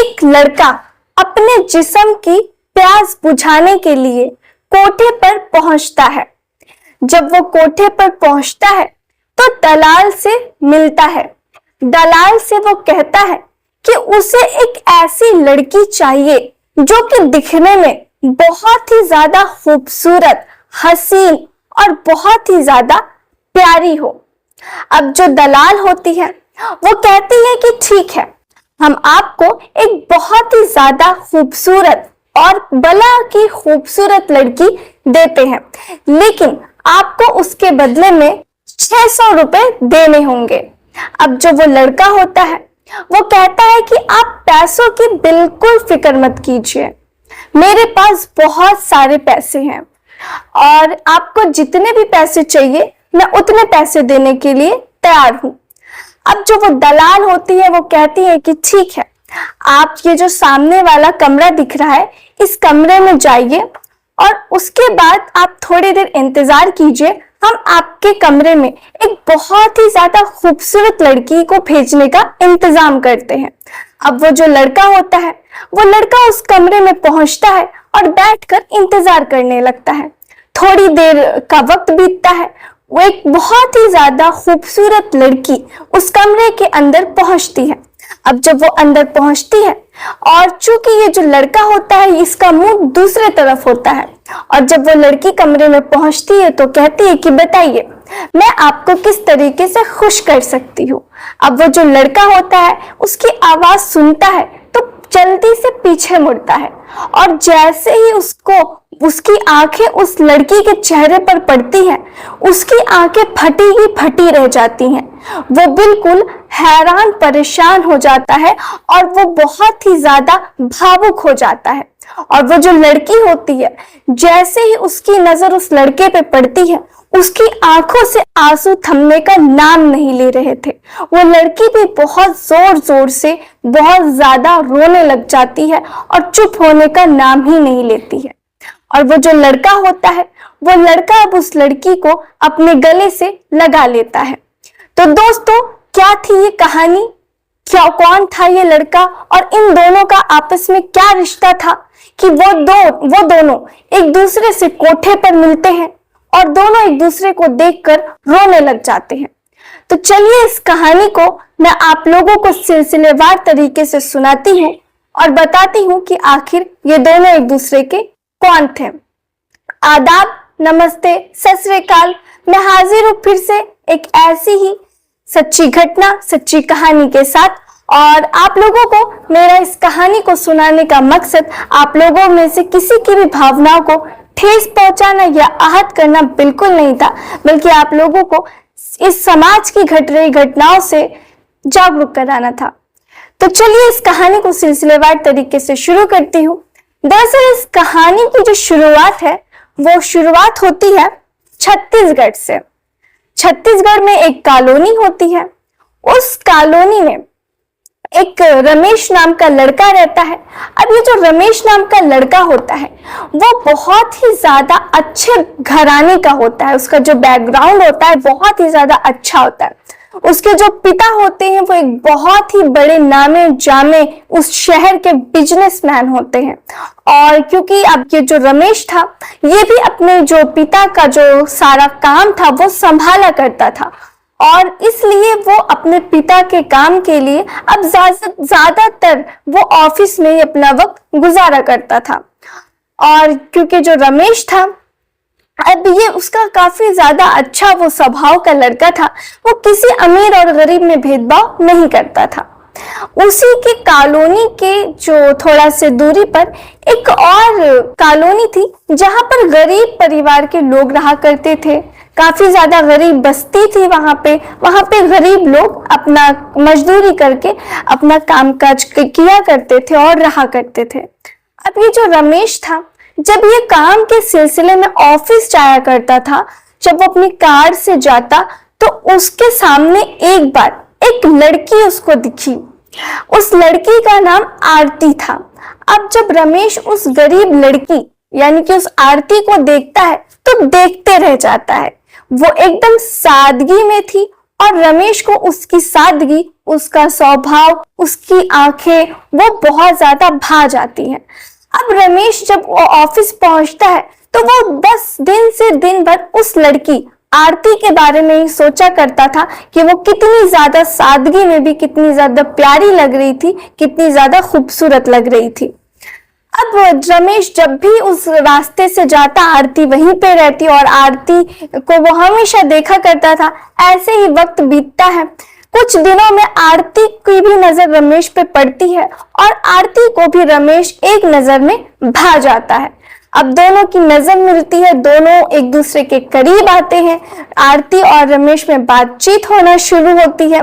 एक लड़का अपने जिस्म की प्यास बुझाने के लिए कोठे पर पहुंचता है। जब वो कोठे पर पहुंचता है तो दलाल से मिलता है। दलाल से वो कहता है कि उसे एक ऐसी लड़की चाहिए जो कि दिखने में बहुत ही ज्यादा खूबसूरत, हसीन और बहुत ही ज्यादा प्यारी हो। अब जो दलाल होती है वो कहती है कि ठीक है, हम आपको एक बहुत ही ज्यादा खूबसूरत और बला की खूबसूरत लड़की देते हैं, लेकिन आपको उसके बदले में 600 रुपए देने होंगे। अब जो वो लड़का होता है वो कहता है कि आप पैसों की बिल्कुल फिक्र मत कीजिए, मेरे पास बहुत सारे पैसे हैं और आपको जितने भी पैसे चाहिए मैं उतने पैसे देने के लिए तैयार हूं। अब जो वो दलाल होती है वो कहती है कि ठीक है, आप ये जो सामने वाला कमरा दिख रहा है इस कमरे में जाइए और उसके बाद आप थोड़ी देर इंतजार कीजिए, हम आपके कमरे में एक बहुत ही ज्यादा खूबसूरत लड़की को भेजने का इंतजाम करते हैं। अब वो जो लड़का होता है वो लड़का उस कमरे में पहुंचता है और बैठकर इंतजार करने लगता है। थोड़ी देर का वक्त बीतता है, वो एक बहुत ही ज्यादा खूबसूरत लड़की उस कमरे के अंदर पहुंचती है। अब जब वो अंदर पहुंचती है और चूंकि ये जो लड़का होता है इसका मुंह दूसरे तरफ होता है, और जब वो लड़की कमरे में पहुंचती है तो कहती है कि बताइए मैं आपको किस तरीके से खुश कर सकती हूँ। अब वो जो लड़का होता है उसकी आवाज सुनता है तो जल्दी से पीछे मुड़ता है और जैसे ही उसकी आंखें उस लड़की के चेहरे पर पड़ती हैं, उसकी आंखें फटी की फटी रह जाती हैं। वो बिल्कुल हैरान परेशान हो जाता है और वो बहुत ही ज्यादा भावुक हो जाता है। और वो जो लड़की होती है जैसे ही उसकी नजर उस लड़के पे पड़ती है, उसकी आंखों से आंसू थमने का नाम नहीं ले रहे थे। वो लड़की भी बहुत जोर जोर से बहुत ज्यादा रोने लग जाती है और चुप होने का नाम ही नहीं लेती है। और वो जो लड़का होता है वो लड़का अब उस लड़की को अपने गले से लगा लेता है। तो दोस्तों, क्या थी ये कहानी? क्या कौन था ये लड़का और इन दोनों का आपस में क्या रिश्ता था कि वो दोनों एक दूसरे से कोठे पर मिलते हैं और दोनों एक दूसरे को देखकर रोने लग जाते हैं। तो चलिए इस कहानी को मैं आप लोगों को सिलसिलेवार तरीके से सुनाती हूँ और बताती हूँ कि आखिर ये दोनों एक दूसरे के कौन थे। आदाब, नमस्ते, सत श्री अकाल। मैं हाजिर हूँ फिर से एक ऐसी ही सच्ची घटना, सच्ची कहानी के साथ। और आप लोगों को मेरा इस कहानी को सुनाने का मकसद आप लोगों में से किसी की भी भावनाओं को ठेस पहुंचाना या आहत करना बिल्कुल नहीं था, बल्कि आप लोगों को इस समाज की घट रही घटनाओं से जागरूक कराना था। तो चलिए इस कहानी को सिलसिलेवार तरीके से शुरू करती हूँ। दरअसल इस कहानी की जो शुरुआत है वो शुरुआत होती है छत्तीसगढ़ से। छत्तीसगढ़ में एक कॉलोनी होती है। उस कॉलोनी में एक रमेश नाम का लड़का रहता है। अब ये जो रमेश नाम का लड़का होता है वो बहुत ही ज्यादा अच्छे घराने का होता है। उसका जो बैकग्राउंड होता है बहुत ही ज्यादा अच्छा होता है। उसके जो पिता होते हैं वो एक बहुत ही बड़े नामे जामे उस शहर के बिजनेसमैन होते हैं। और क्योंकि अब ये जो रमेश था ये भी अपने जो पिता का जो सारा काम था वो संभाला करता था, और इसलिए वो अपने पिता के काम के लिए अब ज्यादातर वो ऑफिस में ही अपना वक्त गुजारा करता था। और क्योंकि जो रमेश था अब ये उसका काफी ज्यादा अच्छा वो स्वभाव का लड़का था, वो किसी अमीर और गरीब में भेदभाव नहीं करता था। उसी के कॉलोनी के जो थोड़ा से दूरी पर एक और कॉलोनी थी जहां पर गरीब परिवार के लोग रहा करते थे। काफी ज्यादा गरीब बस्ती थी वहां पे गरीब लोग अपना मजदूरी करके अपना कामकाज किया करते थे और रहा करते थे। अब ये जो रमेश था जब ये काम के सिलसिले में ऑफिस जाया करता था, जब वो अपनी कार से जाता तो उसके सामने एक बार एक लड़की उसको दिखी। उस लड़की का नाम आरती था। अब जब रमेश उस गरीब लड़की यानी कि उस आरती को देखता है तो देखते रह जाता है। वो एकदम सादगी में थी और रमेश को उसकी सादगी, उसका स्वभाव, उसकी आंखें वो बहुत ज्यादा भा जाती हैं। अब रमेश जब ऑफिस पहुंचता है तो वो बस दिन से दिन भर उस लड़की आरती के बारे में ही सोचा करता था कि वो कितनी ज्यादा सादगी में भी कितनी ज्यादा प्यारी लग रही थी, कितनी ज्यादा खूबसूरत लग रही थी। अब रमेश जब भी उस रास्ते से जाता, आरती वहीं पे रहती और आरती को वो हमेशा देखा करता था। ऐसे ही वक्त बीतता है। कुछ दिनों में आरती की भी नजर रमेश पे पड़ती है और आरती को भी रमेश एक नजर में भा जाता है। अब दोनों की नजर मिलती है, दोनों एक दूसरे के करीब आते हैं। आरती और रमेश में बातचीत होना शुरू होती है।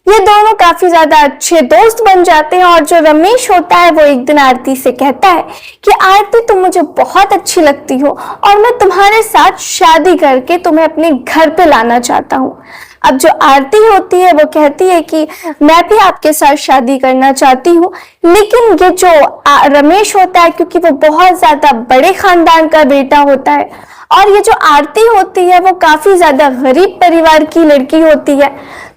ये दोनों काफी ज्यादा अच्छे दोस्त बन जाते हैं और जो रमेश होता है वो एक दिन आरती से कहता है कि आरती तुम मुझे बहुत अच्छी लगती हो और मैं तुम्हारे साथ शादी करके तुम्हें अपने घर पे लाना चाहता हूँ। अब जो आरती होती है वो कहती है कि मैं भी आपके साथ शादी करना चाहती हूँ, लेकिन ये जो रमेश होता है, क्योंकि वो बहुत ज्यादा बड़े खानदान का बेटा होता है और ये जो आरती होती है वो काफी ज्यादा गरीब परिवार की लड़की होती है,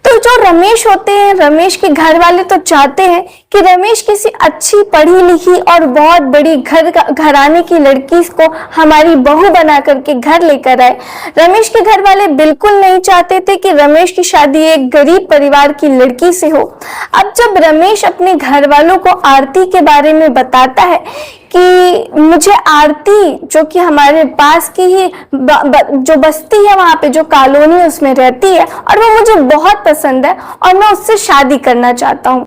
तो जो रमेश होते हैं, रमेश के घर वाले तो चाहते हैं कि रमेश किसी अच्छी पढ़ी लिखी और बहुत बड़ी घराने की लड़की को हमारी बहू बना करके घर लेकर आए। रमेश के घर वाले बिल्कुल नहीं चाहते थे कि रमेश की शादी एक गरीब परिवार की लड़की से हो। अब जब रमेश अपने घर वालों को आरती के बारे में बताता है कि मुझे आरती, जो कि हमारे पास की ही जो बस्ती है, वहां पे जो कॉलोनी उसमें रहती है और वो मुझे बहुत पसंद है और मैं उससे शादी करना चाहता हूँ।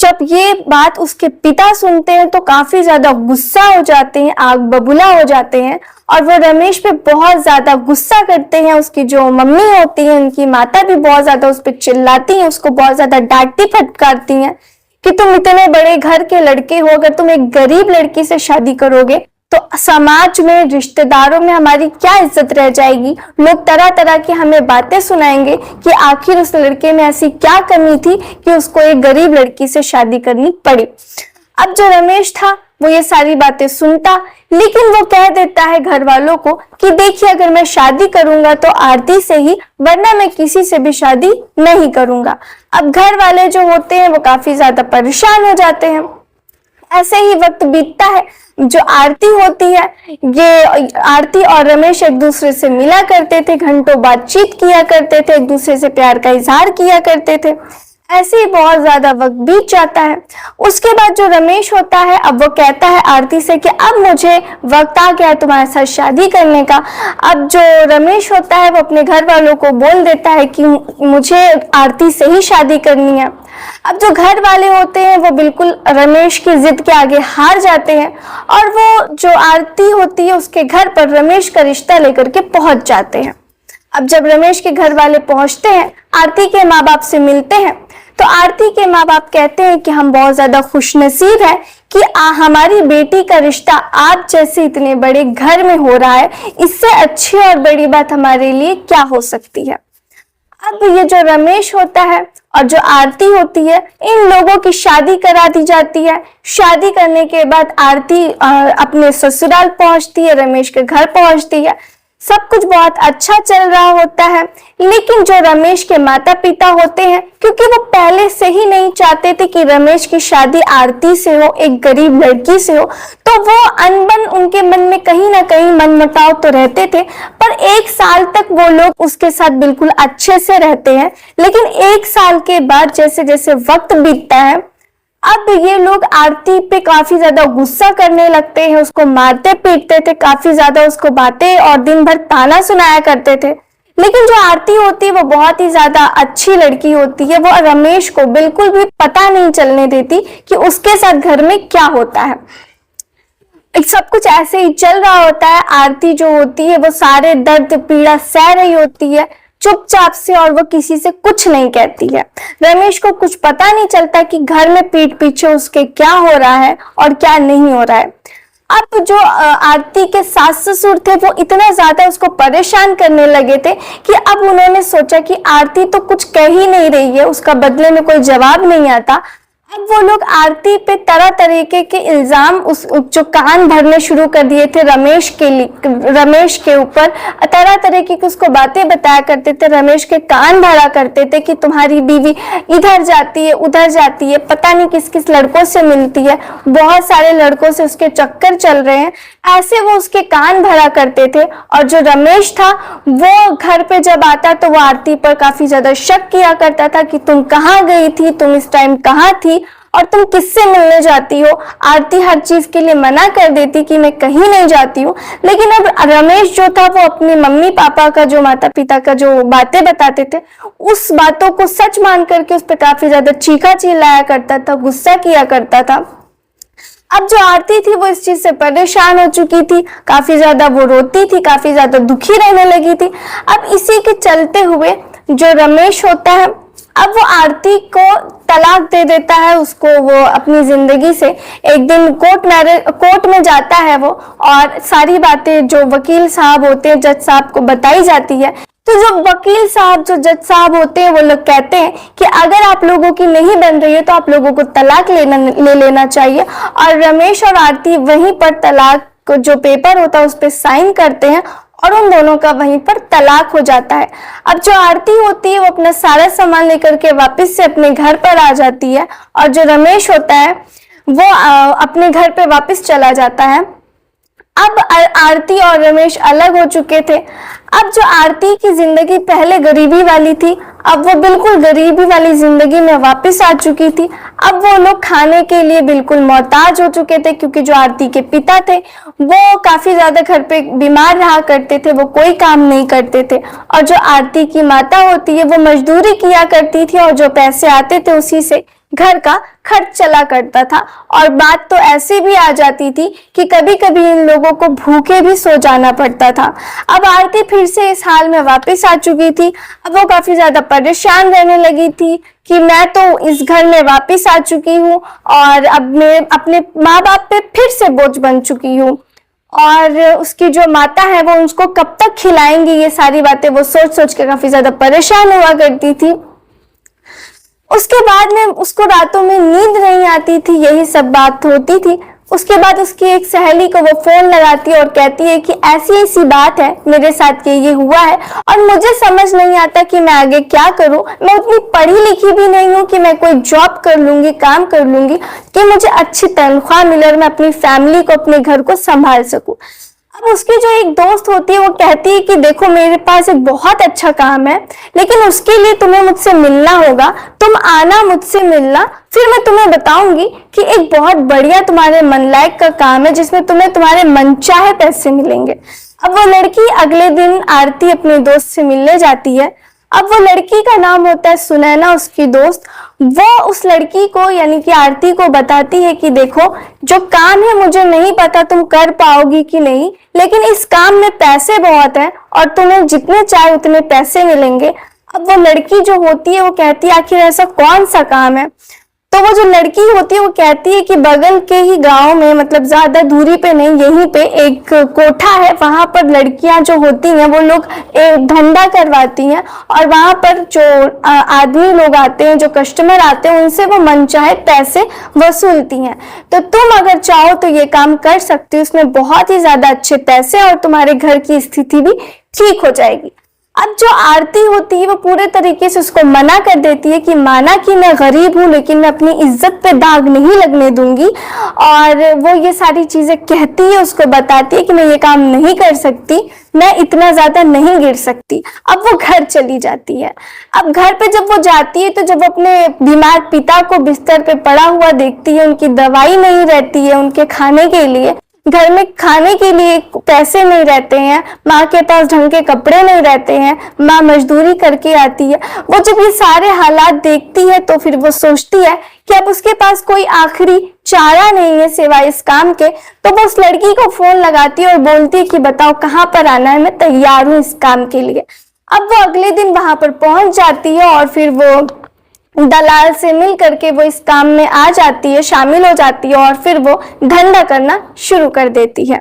जब ये बात उसके पिता सुनते हैं तो काफी ज्यादा गुस्सा हो जाते हैं, आग बबूला हो जाते हैं और वो रमेश पे बहुत ज्यादा गुस्सा करते हैं। उसकी जो मम्मी होती है, उनकी माता भी बहुत ज्यादा उस पर चिल्लाती हैं, उसको बहुत ज्यादा डांटती फटकारती हैं कि तुम इतने बड़े घर के लड़के हो, अगर तुम एक गरीब लड़की से शादी करोगे तो समाज में, रिश्तेदारों में हमारी क्या इज्जत रह जाएगी। लोग तरह तरह की हमें बातें सुनाएंगे कि आखिर उस लड़के में ऐसी क्या कमी थी कि उसको एक गरीब लड़की से शादी करनी पड़ी। अब जो रमेश था वो ये सारी बातें सुनता, लेकिन वो कह देता है घर वालों को कि देखिए, अगर मैं शादी करूंगा तो आरती से ही, वरना मैं किसी से भी शादी नहीं करूंगा। अब घर वाले जो होते हैं वो काफी ज्यादा परेशान हो जाते हैं। ऐसे ही वक्त बीतता है। जो आरती होती है, ये आरती और रमेश एक दूसरे से मिला करते थे, घंटों बातचीत किया करते थे, एक दूसरे से प्यार का इजहार किया करते थे। ऐसे ही बहुत ज्यादा वक्त बीत जाता है। उसके बाद जो रमेश होता है, अब वो कहता है आरती से कि अब मुझे वक्त आ गया तुम्हारे साथ शादी करने का। अब जो रमेश होता है वो अपने घर वालों को बोल देता है कि मुझे आरती से ही शादी करनी है। अब जो घर वाले होते हैं वो बिल्कुल रमेश की जिद के आगे हार जाते हैं और वो जो आरती होती है उसके घर पर रमेश का रिश्ता लेकर के पहुंच जाते हैं। अब जब रमेश के घर वाले पहुंचते हैं, आरती के माँ बाप से मिलते हैं, तो आरती के माँ बाप कहते हैं कि हम बहुत ज्यादा खुशनसीब हैं कि हमारी बेटी का रिश्ता आप जैसे इतने बड़े घर में हो रहा है। इससे अच्छी और बड़ी बात हमारे लिए क्या हो सकती है। अब ये जो रमेश होता है और जो आरती होती है, इन लोगों की शादी करा दी जाती है। शादी करने के बाद आरती अपने ससुराल पहुंचती है, रमेश के घर पहुंचती है। सब कुछ बहुत अच्छा चल रहा होता है, लेकिन जो रमेश के माता पिता होते हैं, क्योंकि वो पहले से ही नहीं चाहते थे कि रमेश की शादी आरती से हो, एक गरीब लड़की से हो, तो वो अनबन उनके मन में कहीं ना कहीं मनमुटाव तो रहते थे। पर 1 साल तक वो लोग उसके साथ बिल्कुल अच्छे से रहते हैं, लेकिन 1 साल के बाद जैसे जैसे वक्त बीतता है, अब ये लोग आरती पे काफी ज्यादा गुस्सा करने लगते हैं, उसको मारते पीटते थे, काफी ज्यादा उसको बातें और दिन भर ताना सुनाया करते थे। लेकिन जो आरती होती है वो बहुत ही ज्यादा अच्छी लड़की होती है। वो रमेश को बिल्कुल भी पता नहीं चलने देती कि उसके साथ घर में क्या होता है। सब कुछ ऐसे ही चल रहा होता है। आरती जो होती है वो सारे दर्द पीड़ा सह रही होती है चुपचाप से, और वो किसी से कुछ नहीं कहती है। रमेश को कुछ पता नहीं चलता कि घर में पीठ पीछे उसके क्या हो रहा है और क्या नहीं हो रहा है। अब जो आरती के सास ससुर थे वो इतना ज्यादा उसको परेशान करने लगे थे कि अब उन्होंने सोचा कि आरती तो कुछ कह ही नहीं रही है, उसका बदले में कोई जवाब नहीं आता, अब वो लोग आरती पे तरह तरीके के इल्जाम उस जो कान भरने शुरू कर दिए थे रमेश के ऊपर। तरह तरीके की उसको बातें बताया करते थे, रमेश के कान भरा करते थे कि तुम्हारी बीवी इधर जाती है उधर जाती है, पता नहीं किस किस लड़कों से मिलती है, बहुत सारे लड़कों से उसके चक्कर चल रहे हैं, ऐसे वो उसके कान भरा करते थे। और जो रमेश था वो घर पे जब आता तो वो आरती पर काफी ज्यादा शक किया करता था कि तुम कहाँ गई थी, तुम इस टाइम कहाँ थी और तुम किससे मिलने जाती हो। आरती हर चीज के लिए मना कर देती कि मैं कहीं नहीं जाती हूँ, लेकिन अब रमेश जो था वो अपनी मम्मी पापा का, जो माता पिता का जो बातें बताते थे, उस बातों को सच मान करके उस पर काफी ज्यादा चीखा चिल्लाया करता था, गुस्सा किया करता था। अब जो आरती थी वो इस चीज से परेशान हो चुकी थी, काफी ज्यादा वो रोती थी, काफी ज्यादा दुखी रहने लगी थी। अब इसी के चलते हुए जो रमेश होता है, अब वो आरती को तलाक दे देता है, उसको वो अपनी जिंदगी से। एक दिन कोर्ट में जाता है वो, और सारी बातें जो वकील साहब होते हैं, जज साहब को बताई जाती है। तो जो वकील साहब, जो जज साहब होते हैं, वो लोग कहते हैं कि अगर आप लोगों की नहीं बन रही है तो आप लोगों को तलाक ले लेना चाहिए। और रमेश और आरती वहीं पर तलाक को जो पेपर होता है उस पर साइन करते हैं और उन दोनों का वहीं पर तलाक हो जाता है। अब जो आरती होती है वो अपना सारा सामान लेकर के वापस से अपने घर पर आ जाती है, और जो रमेश होता है वो अपने घर पे वापस चला जाता है। अब आरती और रमेश अलग हो चुके थे। अब जो आरती की जिंदगी पहले गरीबी वाली थी, अब वो बिल्कुल गरीबी वाली जिंदगी में वापस आ चुकी थी। अब वो लोग खाने के लिए बिल्कुल मोहताज हो चुके थे, क्योंकि जो आरती के पिता थे वो काफी ज्यादा घर पे बीमार रहा करते थे, वो कोई काम नहीं करते थे। और जो आरती की माता होती है वो मजदूरी किया करती थी, और जो पैसे आते थे उसी से घर का खर्च चला करता था। और बात तो ऐसी भी आ जाती थी कि कभी कभी इन लोगों को भूखे भी सो जाना पड़ता था। अब आरती फिर से इस हाल में वापस आ चुकी थी। अब वो काफी ज्यादा परेशान रहने लगी थी कि मैं तो इस घर में वापस आ चुकी हूँ और अब मैं अपने माँ बाप पे फिर से बोझ बन चुकी हूँ, और उसकी जो माता है वो उसको कब तक खिलाएंगी, ये सारी बातें वो सोच सोच के काफी ज्यादा परेशान हुआ करती थी। उसके बाद में उसको रातों में नींद नहीं आती थी, यही सब बात होती थी। उसके बाद उसकी एक सहेली को वो फोन लगाती है और कहती है कि ऐसी ऐसी बात है मेरे साथ कि ये हुआ है और मुझे समझ नहीं आता कि मैं आगे क्या करूं। मैं उतनी पढ़ी लिखी भी नहीं हूं कि मैं कोई जॉब कर लूंगी, काम कर लूंगी कि मुझे अच्छी तनख्वाह मिले और मैं अपनी फैमिली को, अपने घर को संभाल सकूं। अब उसकी जो एक दोस्त होती है वो कहती है कि देखो मेरे पास एक बहुत अच्छा काम है, लेकिन उसके लिए तुम्हें मुझसे मिलना होगा, तुम आना मुझसे मिलना, फिर मैं तुम्हें बताऊंगी कि एक बहुत बढ़िया तुम्हारे मन लायक का काम है जिसमें तुम्हें तुम्हारे मनचाहे पैसे मिलेंगे। अब वो लड़की अगले दिन आरती अपने दोस्त से मिलने जाती है। अब वो लड़की का नाम होता है सुनैना, उसकी दोस्त। वो उस लड़की को यानी कि आरती को बताती है कि देखो जो काम है मुझे नहीं पता तुम कर पाओगी कि नहीं, लेकिन इस काम में पैसे बहुत है और तुम्हें जितने चाहे उतने पैसे मिलेंगे। अब वो लड़की जो होती है वो कहती है आखिर ऐसा कौन सा काम है। तो वो जो लड़की होती है वो कहती है कि बगल के ही गांव में, मतलब ज्यादा दूरी पे नहीं, यहीं पे एक कोठा है, वहां पर लड़कियां जो होती हैं वो लोग धंधा करवाती हैं और वहां पर जो आदमी लोग आते हैं, जो कस्टमर आते हैं, उनसे वो मनचाहे पैसे वसूलती हैं। तो तुम अगर चाहो तो ये काम कर सकती हो, उसमें बहुत ही ज्यादा अच्छे पैसे और तुम्हारे घर की स्थिति भी ठीक हो जाएगी। अब जो आरती होती है वो पूरे तरीके से उसको मना कर देती है कि माना कि मैं गरीब हूं लेकिन मैं अपनी इज्जत पे दाग नहीं लगने दूंगी, और वो ये सारी चीजें कहती है, उसको बताती है कि मैं ये काम नहीं कर सकती, मैं इतना ज्यादा नहीं गिर सकती। अब वो घर चली जाती है। अब घर पे जब वो जाती है तो जब अपने बीमार पिता को बिस्तर पे पड़ा हुआ देखती है, उनकी दवाई नहीं रहती है, उनके खाने के लिए, घर में खाने के लिए पैसे नहीं रहते हैं, माँ के पास ढंग के कपड़े नहीं रहते हैं, माँ मजदूरी करके आती है। वो जब ये सारे हालात देखती है तो फिर वो सोचती है कि अब उसके पास कोई आखिरी चारा नहीं है सिवाय इस काम के। तो वो उस लड़की को फोन लगाती है और बोलती है कि बताओ कहाँ पर आना है, मैं तैयार हूँ इस काम के लिए। अब वो अगले दिन वहां पर पहुंच जाती है और फिर वो दलाल से मिल करके वो इस काम में आ जाती है, शामिल हो जाती है और फिर वो धंधा करना शुरू कर देती है।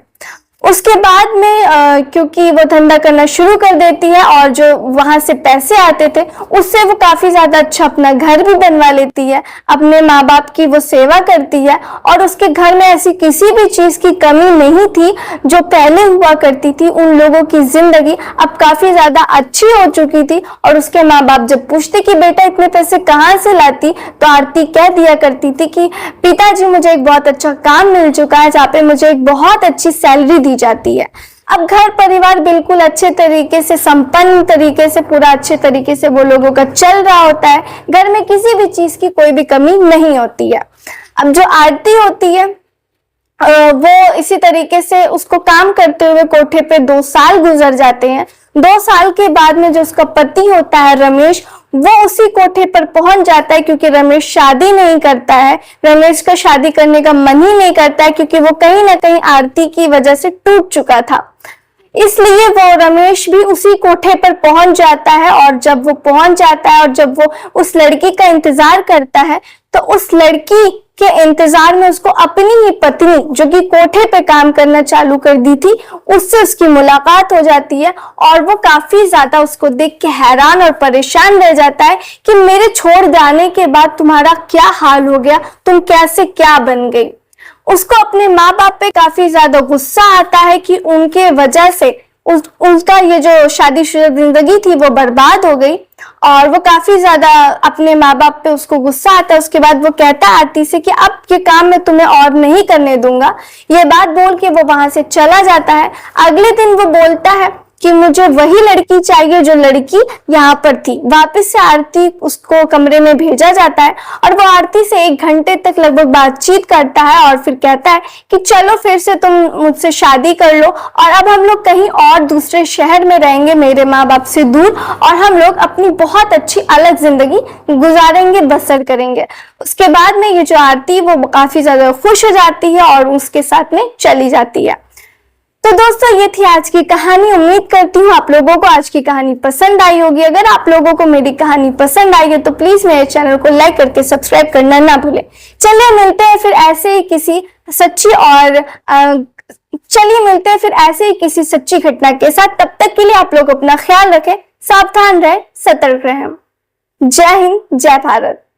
उसके बाद में क्योंकि वो धंधा करना शुरू कर देती है और जो वहां से पैसे आते थे उससे वो काफी ज्यादा अच्छा अपना घर भी बनवा लेती है, अपने माँ बाप की वो सेवा करती है और उसके घर में ऐसी किसी भी चीज की कमी नहीं थी जो पहले हुआ करती थी। उन लोगों की जिंदगी अब काफी ज्यादा अच्छी हो चुकी थी और उसके माँ बाप जब पूछते कि बेटा इतने पैसे कहाँ से लाती, तो आरती कह दिया करती थी कि पिताजी मुझे एक बहुत अच्छा काम मिल चुका है जहाँ पे मुझे एक बहुत अच्छी सैलरी दी जाती है। अब घर परिवार बिल्कुल अच्छे तरीके से, संपन्न तरीके से, पूरा अच्छे तरीके से वो लोगों का चल रहा होता है। घर में किसी भी चीज की कोई भी कमी नहीं होती है। अब जो आरती होती है वो इसी तरीके से उसको काम करते हुए कोठे पे 2 साल गुजर जाते हैं। 2 साल के बाद में जो उसका पति होता है रमेश, वो उसी कोठे पर पहुंच जाता है क्योंकि रमेश शादी नहीं करता है। रमेश का शादी करने का मन ही नहीं करता है क्योंकि वो कहीं ना कहीं आरती की वजह से टूट चुका था। इसलिए वो रमेश भी उसी कोठे पर पहुंच जाता है और जब वो पहुंच जाता है और जब वो उस लड़की का इंतजार करता है तो उस लड़की के इंतजार में उसको अपनी ही पत्नी जो कि कोठे पे काम करना चालू कर दी थी उससे उसकी मुलाकात हो जाती है और वो काफी ज्यादा उसको देख के हैरान और परेशान रह जाता है कि मेरे छोड़ जाने के बाद तुम्हारा क्या हाल हो गया, तुम कैसे क्या बन गई। उसको अपने माँ बाप पे काफी ज्यादा गुस्सा आता है कि उनके वजह से उसका ये जो शादीशुदा जिंदगी थी वो बर्बाद हो गई और वो काफी ज्यादा अपने माँ बाप पे उसको गुस्सा आता है। उसके बाद वो कहता है आरती से कि अब ये काम मैं तुम्हें और नहीं करने दूंगा। ये बात बोल के वो वहां से चला जाता है। अगले दिन वो बोलता है कि मुझे वही लड़की चाहिए जो लड़की यहाँ पर थी। वापस से आरती उसको कमरे में भेजा जाता है और वो आरती से 1 घंटे तक लगभग बातचीत करता है और फिर कहता है कि चलो फिर से तुम मुझसे शादी कर लो और अब हम लोग कहीं और दूसरे शहर में रहेंगे, मेरे माँ बाप से दूर, और हम लोग अपनी बहुत अच्छी अलग जिंदगी गुजारेंगे, बसर करेंगे। उसके बाद में ये जो आरती वो काफी ज्यादा खुश हो जाती है और उसके साथ में चली जाती है। तो दोस्तों ये थी आज की कहानी। उम्मीद करती हूँ आप लोगों को आज की कहानी पसंद आई होगी। अगर आप लोगों को मेरी कहानी पसंद आई है तो प्लीज मेरे चैनल को लाइक करके सब्सक्राइब करना ना भूलें। चलिए मिलते हैं फिर ऐसे ही किसी सच्ची घटना के साथ। तब तक के लिए आप लोग अपना ख्याल रखें, सावधान रहें, सतर्क रहें। जय हिंद, जय भारत।